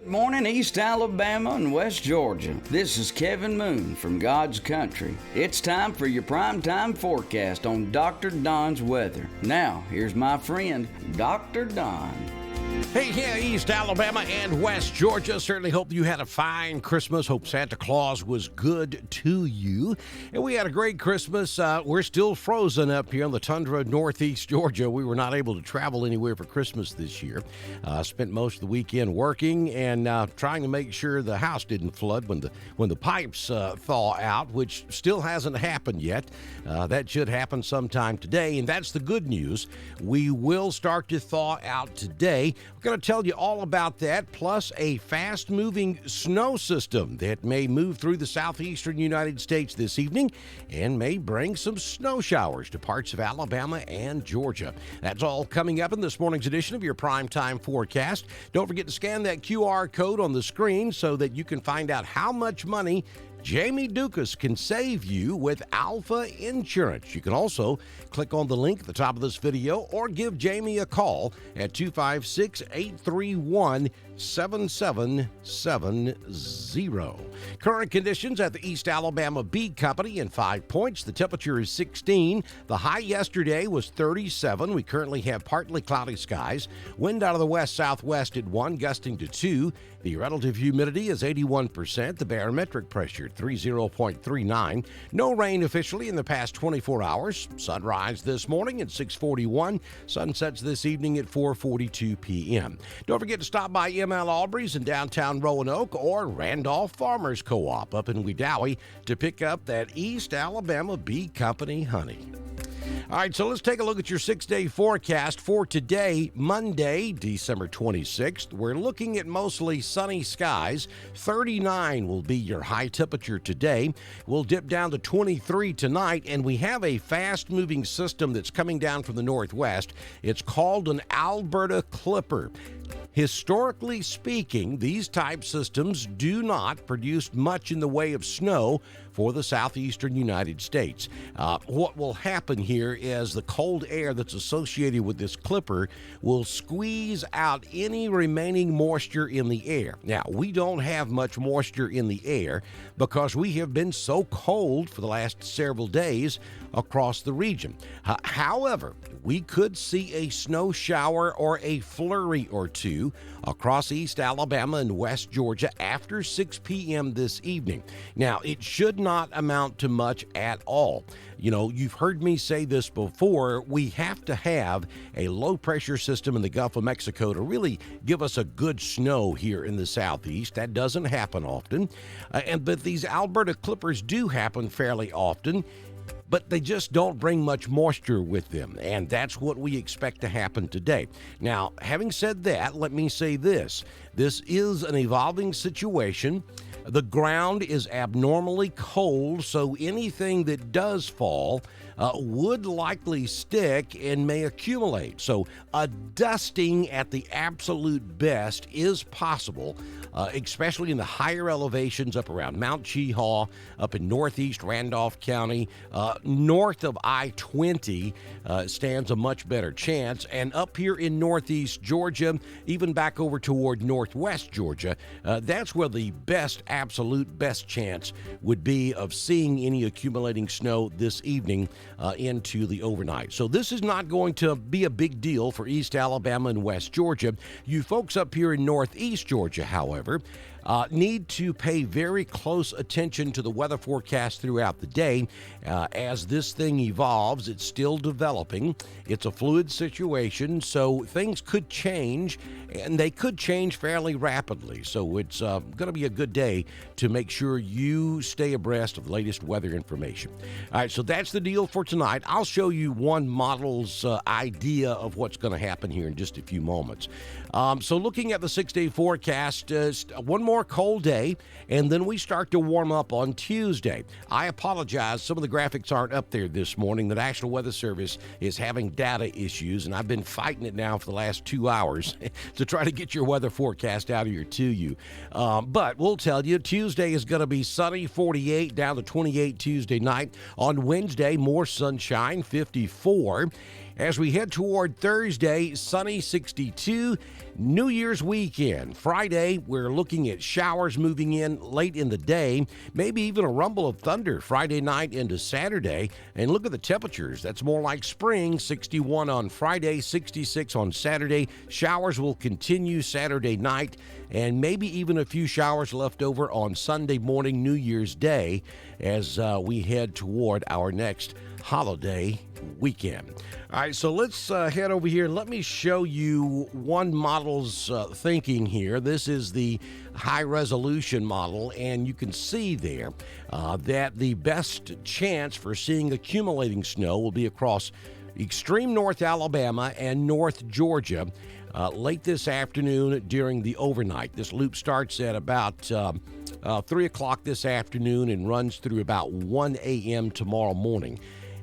Morning, East Alabama and West Georgia. This is Kevin Moon from God's Country. It's time for your primetime forecast on Dr. Don's weather. Now, here's my friend, Dr. Don. Hey, yeah, East Alabama and West Georgia. Certainly hope you had a fine Christmas. Hope Santa Claus was good to you. And we had a great Christmas. We're still frozen up here in the tundra of Northeast Georgia. We were not able to travel anywhere for Christmas this year. Spent most of the weekend working and trying to make sure the house didn't flood when the pipes thaw out, which still hasn't happened yet. That should happen sometime today, and that's the good news. We will start to thaw out today. We're going to tell you all about that, plus a fast-moving snow system that may move through the southeastern United States this evening and may bring some snow showers to parts of Alabama and Georgia. That's all coming up in this morning's edition of your Primetime Forecast. Don't forget to scan that QR code on the screen so that you can find out how much money Jamie Dukas can save you with Alpha Insurance. You can also click on the link at the top of this video or give Jamie a call at 256-831-7770. Current conditions at the East Alabama Bee Company in 5 Points. The temperature is 16. The high yesterday was 37. We currently have partly cloudy skies. Wind out of the west-southwest at 1, gusting to 2. The relative humidity is 81%. The barometric pressure 30.39. No rain officially in the past 24 hours. Sunrise this morning at 6:41. Sunsets this evening at 4:42 p.m. Don't forget to stop by M.L. Aubrey's in downtown Roanoke or Randolph Farmers Co-op up in Wedowee to pick up that East Alabama Bee Company honey. All right, so let's take a look at your 6-day forecast for today, Monday, December 26th. We're looking at mostly sunny skies. 39 will be your high temperature today. We'll dip down to 23 tonight, and we have a fast-moving system that's coming down from the northwest. It's called an Alberta Clipper. Historically speaking, these type systems do not produce much in the way of snow for the southeastern United States. What will happen here is the cold air that's associated with this clipper will squeeze out any remaining moisture in the air. Now, we don't have much moisture in the air because we have been so cold for the last several days across the region. However, we could see a snow shower or a flurry or two across East Alabama and West Georgia after 6 p.m. this evening. Now, it should not amount to much at all. You know, you've heard me say this before. We have to have a low-pressure system in the Gulf of Mexico to really give us a good snow here in the southeast. That doesn't happen often. But these Alberta Clippers do happen fairly often, but they just don't bring much moisture with them, and that's what we expect to happen today. Now, having said that, let me say this. This is an evolving situation. The ground is abnormally cold, so anything that does fall would likely stick and may accumulate. So a dusting at the absolute best is possible, especially in the higher elevations up around Mount Cheahaw, up in northeast Randolph County. North of I-20 stands a much better chance, and up here in northeast Georgia, even back over toward northwest Georgia, that's where the absolute best chance would be of seeing any accumulating snow this evening into the overnight. So this is not going to be a big deal for East Alabama and West Georgia. You folks up here in northeast Georgia, however, need to pay very close attention to the weather forecast throughout the day. As this thing evolves, it's still developing. It's a fluid situation, so things could change, and they could change fairly rapidly. So it's going to be a good day to make sure you stay abreast of the latest weather information. All right, so that's the deal for tonight. I'll show you one model's idea of what's going to happen here in just a few moments. So looking at the 6-day forecast, one more cold day, and then we start to warm up on Tuesday. I apologize, some of the graphics aren't up there this morning. The National Weather Service is having data issues, and I've been fighting it now for the last 2 hours to try to get your weather forecast out here to you. But we'll tell you, Tuesday is going to be sunny, 48, down to 28 Tuesday night. On Wednesday, more sunshine, 54. As we head toward Thursday, sunny, 62. New Year's weekend, Friday, we're looking at showers moving in late in the day, maybe even a rumble of thunder Friday night into Saturday. And look at the temperatures. That's more like spring, 61 on Friday, 66 on Saturday. Showers will continue Saturday night, and maybe even a few showers left over on Sunday morning, New Year's Day, as we head toward our next holiday weekend. All right, so let's head over here and let me show you one model's thinking here. This is the high resolution model, and you can see there that the best chance for seeing accumulating snow will be across extreme North Alabama and North Georgia late this afternoon during the overnight. This loop starts at about 3 o'clock this afternoon and runs through about 1 a.m. tomorrow morning.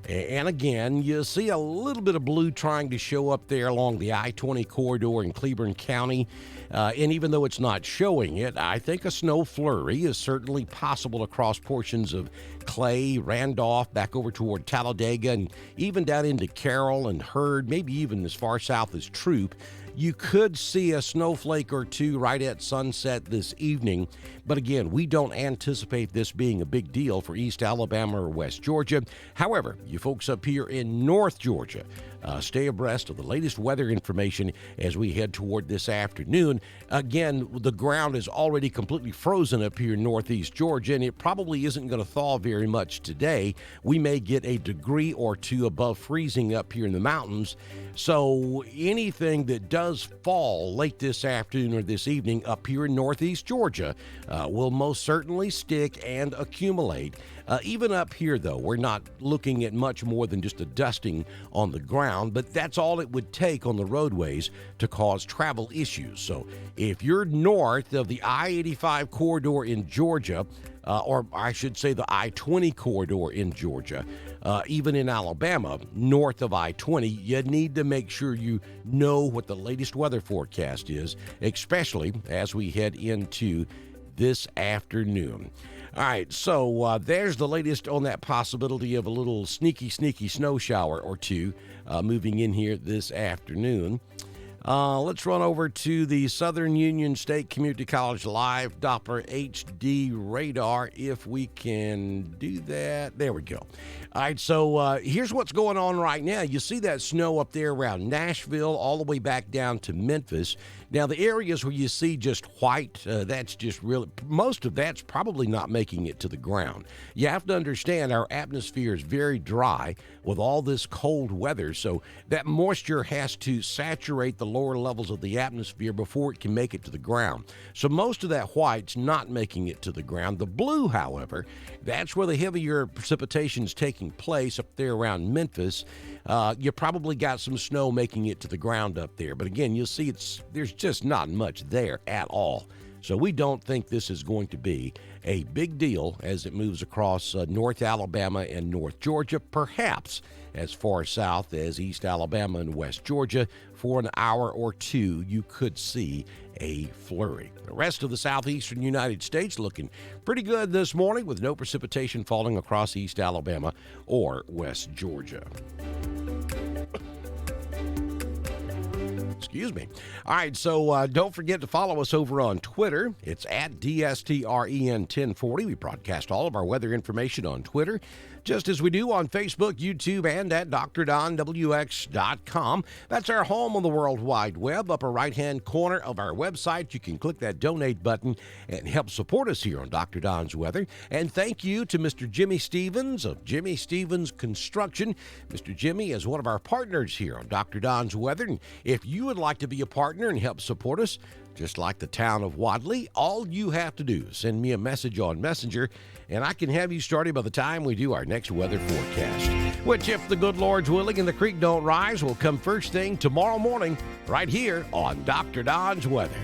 And again, you see a little bit of blue trying to show up there along the I-20 corridor in Cleburne County. And even though it's not showing it, I think a snow flurry is certainly possible across portions of Clay, Randolph, back over toward Talladega, and even down into Carroll and Hurd, maybe even as far south as Troop. You could see a snowflake or two right at sunset this evening, but again, we don't anticipate this being a big deal for East Alabama or West Georgia. However, you folks up here in North Georgia, stay abreast of the latest weather information as we head toward this afternoon. Again, the ground is already completely frozen up here in Northeast Georgia, and it probably isn't going to thaw very much today. We may get a degree or two above freezing up here in the mountains. So anything that does fall late this afternoon or this evening up here in Northeast Georgia will most certainly stick and accumulate. Even up here, though, we're not looking at much more than just a dusting on the ground, but that's all it would take on the roadways to cause travel issues. So if you're north of the I-85 corridor in Georgia, or I should say the I-20 corridor in Georgia, even in Alabama, north of I-20, you need to make sure you know what the latest weather forecast is, especially as we head into this afternoon. All right, so there's the latest on that possibility of a little sneaky snow shower or two moving in here this afternoon. Let's run over to the Southern Union State Community College Live Doppler HD radar if we can do that. There we go. All right, so here's what's going on right now. You see that snow up there around Nashville all the way back down to Memphis. Now, the areas where you see just white, that's just really, most of that's probably not making it to the ground. You have to understand our atmosphere is very dry with all this cold weather, so that moisture has to saturate the lower levels of the atmosphere before it can make it to the ground. So most of that white's not making it to the ground. The blue, however, that's where the heavier precipitation is taking place up there around Memphis. You probably got some snow making it to the ground up there. But again, you'll see there's just not much there at all. So we don't think this is going to be a big deal as it moves across North Alabama and North Georgia, perhaps as far south as East Alabama and West Georgia. For an hour or two, you could see a flurry. The rest of the southeastern United States looking pretty good this morning with no precipitation falling across East Alabama or West Georgia. Excuse me. All right, so don't forget to follow us over on Twitter. It's at DSTREN1040. We broadcast all of our weather information on Twitter, just as we do on Facebook, YouTube, and at DrDonWX.com. That's our home on the World Wide Web. Upper right-hand corner of our website, you can click that donate button and help support us here on Dr. Don's Weather. And thank you to Mr. Jimmy Stevens of Jimmy Stevens Construction. Mr. Jimmy is one of our partners here on Dr. Don's Weather. And if you would like to be a partner and help support us, just like the town of Wadley, all you have to do is send me a message on Messenger, and I can have you started by the time we do our next weather forecast, which, if the good Lord's willing and the creek don't rise, will come first thing tomorrow morning right here on Dr. Don's Weather.